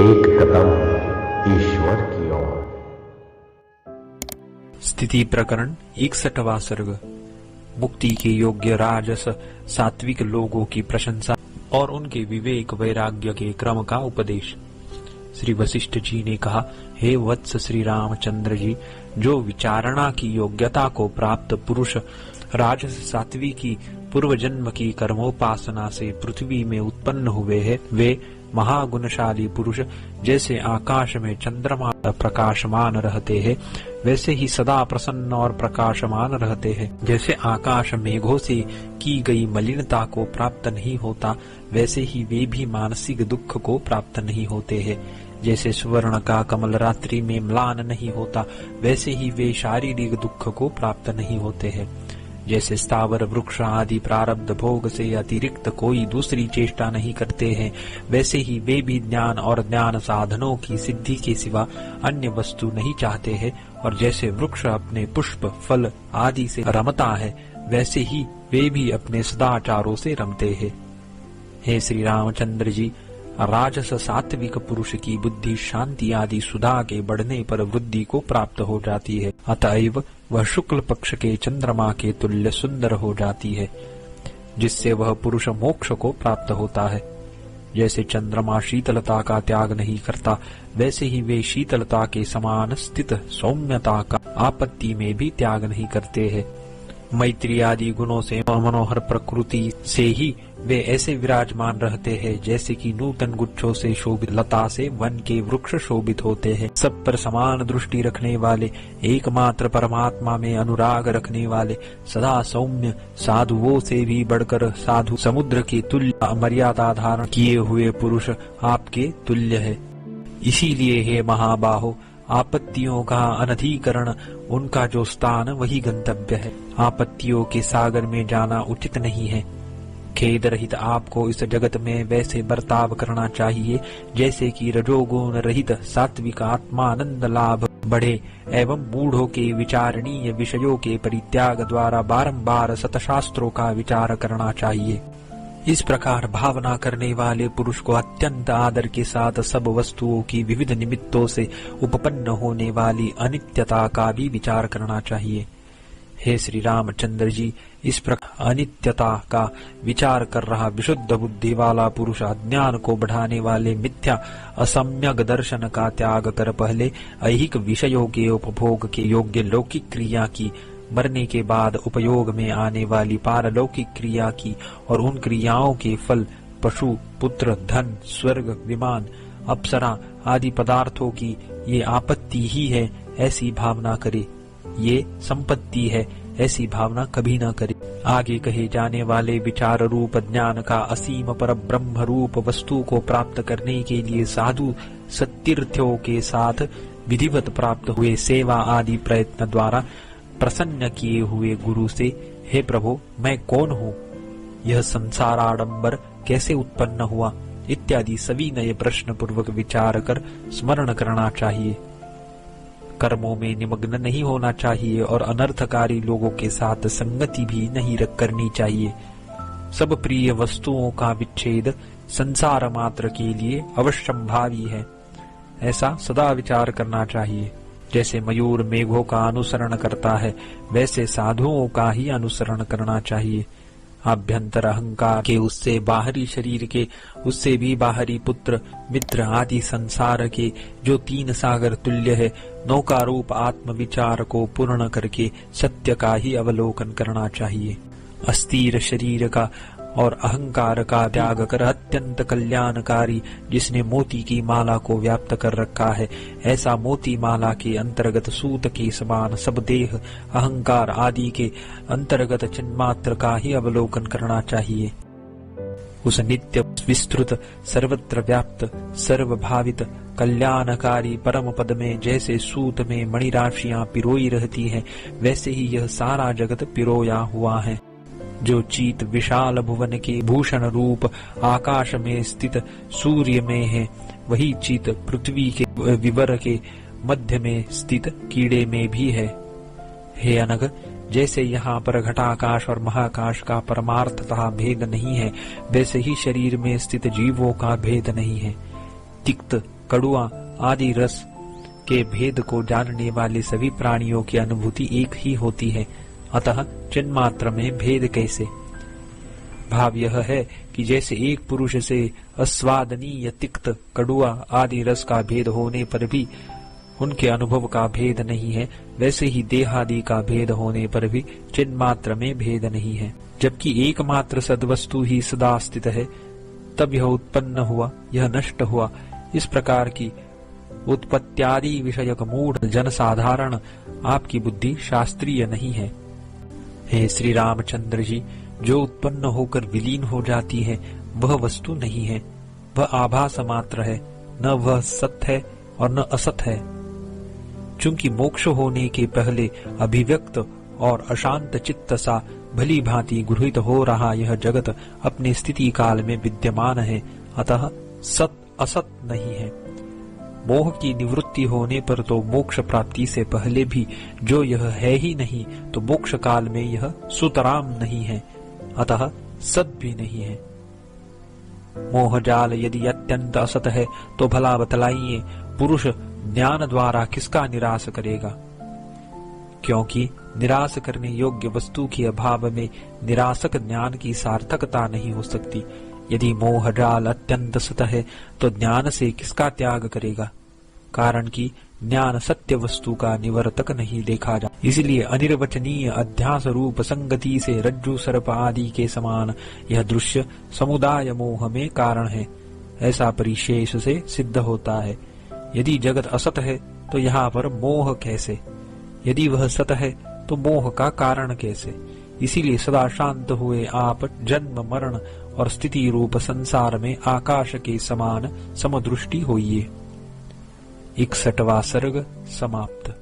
एक कदम ईश्वर की ओर। स्थिति प्रकरण 61वां सर्ग। मुक्ति के योग्य राजस सात्विक लोगों की प्रशंसा और उनके विवेक वैराग्य के क्रम का उपदेश। श्री वशिष्ठ जी ने कहा, हे वत्स श्री रामचंद्र जी, जो विचारणा की योग्यता को प्राप्त पुरुष राजस सात्विकी पूर्व जन्म की कर्मोपासना से पृथ्वी में उत्पन्न हुए हैं, वे महागुणशाली पुरुष जैसे आकाश में चंद्रमा प्रकाशमान रहते हैं, वैसे ही सदा प्रसन्न और प्रकाशमान रहते हैं। जैसे आकाश मेघों से की गई मलिनता को प्राप्त नहीं होता, वैसे ही वे भी मानसिक दुख को प्राप्त नहीं होते हैं। जैसे स्वर्ण का कमल रात्रि में म्लान नहीं होता, वैसे ही वे शारीरिक दुख को प्राप्त नहीं होते हैं। जैसे स्थावर वृक्ष आदि प्रारब्ध भोग से अतिरिक्त कोई दूसरी चेष्टा नहीं करते हैं, वैसे ही वे भी ज्ञान और ज्ञान साधनों की सिद्धि के सिवा अन्य वस्तु नहीं चाहते हैं। और जैसे वृक्ष अपने पुष्प फल आदि से रमता है, वैसे ही वे भी अपने सदाचारों से रमते हैं। हे श्री रामचंद्र जी, राजस सात्विक पुरुष की बुद्धि शांति आदि सुधा के बढ़ने पर वृद्धि को प्राप्त हो जाती है, अतएव वह शुक्ल पक्ष के चंद्रमा के तुल्य सुंदर हो जाती है, जिससे वह पुरुष मोक्ष को प्राप्त होता है। जैसे चंद्रमा शीतलता का त्याग नहीं करता, वैसे ही वे शीतलता के समान स्थित सौम्यता का आपत्ति में भी त्याग नहीं करते हैं। मैत्री आदि गुणों से मनोहर प्रकृति से ही वे ऐसे विराजमान रहते हैं, जैसे कि नूतन गुच्छों से शोभित लता से वन के वृक्ष शोभित होते हैं। सब पर समान दृष्टि रखने वाले, एकमात्र परमात्मा में अनुराग रखने वाले, सदा सौम्य, साधुओं से भी बढ़कर साधु समुद्र के तुल्य मर्यादा धारण किए हुए पुरुष आपके तुल्य है। इसीलिए हे महाबाहो, आपत्तियों का अनधिकरण, उनका जो स्थान वही गंतव्य है। आपत्तियों के सागर में जाना उचित नहीं है। खेद रहित आपको इस जगत में वैसे बर्ताव करना चाहिए जैसे कि रजोगुण रहित सात्विक आत्मानंद लाभ बढ़े एवं मूढ़ों के विचारणीय विषयों के परित्याग द्वारा बारंबार सतशास्त्रों का विचार करना चाहिए। इस प्रकार भावना करने वाले पुरुष को अत्यंत आदर के साथ सब वस्तुओं की विविध निमित्तों से उपपन्न होने वाली अनित्यता का भी विचार करना चाहिए। हे श्री रामचंद्र जी, इस प्रकार अनित्यता का विचार कर रहा विशुद्ध बुद्धि वाला पुरुष अज्ञान को बढ़ाने वाले मिथ्या असम्यक दर्शन का त्याग कर पहले ऐहिक विषयों के उपभोग के योग्य लौकिक क्रिया की, मरने के बाद उपयोग में आने वाली पारलौकिक क्रिया की और उन क्रियाओं के फल पशु पुत्र धन स्वर्ग विमान अप्सरा आदि पदार्थों की ये आपत्ति ही है, ऐसी भावना करे। ये संपत्ति है, ऐसी भावना कभी न करे। आगे कहे जाने वाले विचार रूप ज्ञान का असीम पर ब्रह्म रूप वस्तु को प्राप्त करने के लिए साधु सत्तीर्थों के साथ विधिवत प्राप्त हुए सेवा आदि प्रयत्न द्वारा प्रसन्न किए हुए गुरु से, हे प्रभु, मैं कौन हूँ, यह संसार आडंबर कैसे उत्पन्न हुआ, इत्यादि सभी नए प्रश्न पूर्वक विचार कर स्मरण करना चाहिए। कर्मों में निमग्न नहीं होना चाहिए और अनर्थकारी लोगों के साथ संगति भी नहीं करनी चाहिए। सब प्रिय वस्तुओं का विच्छेद संसार मात्र के लिए अवश्यंभावी है, ऐसा सदा विचार करना चाहिए। जैसे मयूर मेघों का अनुसरण करता है, वैसे साधुओं का ही अनुसरण करना चाहिए। आभ्यंतर अहंकार के उससे बाहरी शरीर के उससे भी बाहरी पुत्र मित्र आदि संसार के जो तीन सागर तुल्य है, नौका रूप आत्म विचार को पूर्ण करके सत्य का ही अवलोकन करना चाहिए। अस्थिर शरीर का और अहंकार का त्याग कर अत्यंत कल्याणकारी जिसने मोती की माला को व्याप्त कर रखा है, ऐसा मोती माला के अंतर्गत सूत के समान सब देह अहंकार आदि के अंतर्गत चिन्मात्र का ही अवलोकन करना चाहिए। उस नित्य विस्तृत सर्वत्र व्याप्त सर्वभावित कल्याणकारी परम पद में जैसे सूत में मणिराशियां पिरोई रहती हैं, वैसे ही यह सारा जगत पिरोया हुआ है। जो चीत विशाल भुवन के भूषण रूप आकाश में स्थित सूर्य में है, वही चीत पृथ्वी के विवर के मध्य में स्थित कीड़े में भी है। हे अनघ, जैसे यहाँ पर घटाकाश और महाकाश का परमार्थतः भेद नहीं है, वैसे ही शरीर में स्थित जीवों का भेद नहीं है। तिक्त कड़ुआ आदि रस के भेद को जानने वाले सभी प्राणियों की अनुभूति एक ही होती है, अतः चिन्मात्र में भेद कैसे? भाव यह है कि जैसे एक पुरुष से अस्वादनीय तिक्त कड़ुआ आदि रस का भेद होने पर भी उनके अनुभव का भेद नहीं है, वैसे ही देहादि का भेद होने पर भी चिन्मात्र में भेद नहीं है। जबकि एकमात्र सद्वस्तु ही सदा स्थित है, तब यह उत्पन्न हुआ, यह नष्ट हुआ। इस प्रकार की उत्पत्त्यादि विषयक मूढ़ जनसाधारण आपकी बुद्धि शास्त्रीय नहीं है। हे श्री रामचंद्र जी, जो उत्पन्न होकर विलीन हो जाती है वह वस्तु नहीं है, वह आभास मात्र है, न वह सत है और न असत है। चूंकि मोक्ष होने के पहले अभिव्यक्त और अशांत चित्त सा भली भांति गृहीत हो रहा यह जगत अपने स्थिति काल में विद्यमान है, अतः सत असत नहीं है। मोह की निवृत्ति होने पर तो मोक्ष प्राप्ति से पहले भी जो यह है ही नहीं, तो मोक्ष काल में यह सुतराम नहीं है, अतः सत भी नहीं है। मोह जाल यदि अत्यंत असत है तो भला बतलाइए, पुरुष ज्ञान द्वारा किसका निराश करेगा? क्योंकि निराश करने योग्य वस्तु के अभाव में निराशक ज्ञान की सार्थकता नहीं हो सकती। यदि मोह जाल अत्यंत सत है तो ज्ञान से किसका त्याग करेगा? कारण कि ज्ञान सत्य वस्तु का निवर्तक नहीं देखा जा, इसलिए अनिर्वचनीय अध्यास रूप संगति से रज्जु सर्प आदि के समान यह दृश्य समुदाय मोह में कारण है, ऐसा परिशेष से सिद्ध होता है। यदि जगत असत है तो यहाँ पर मोह कैसे? यदि वह सत है तो मोह का कारण कैसे? इसीलिए सदा शांत हुए आप जन्म मरण और स्थिति रूप संसार में आकाश के समान समदृष्टि होइए। 61वां सर्ग समाप्त।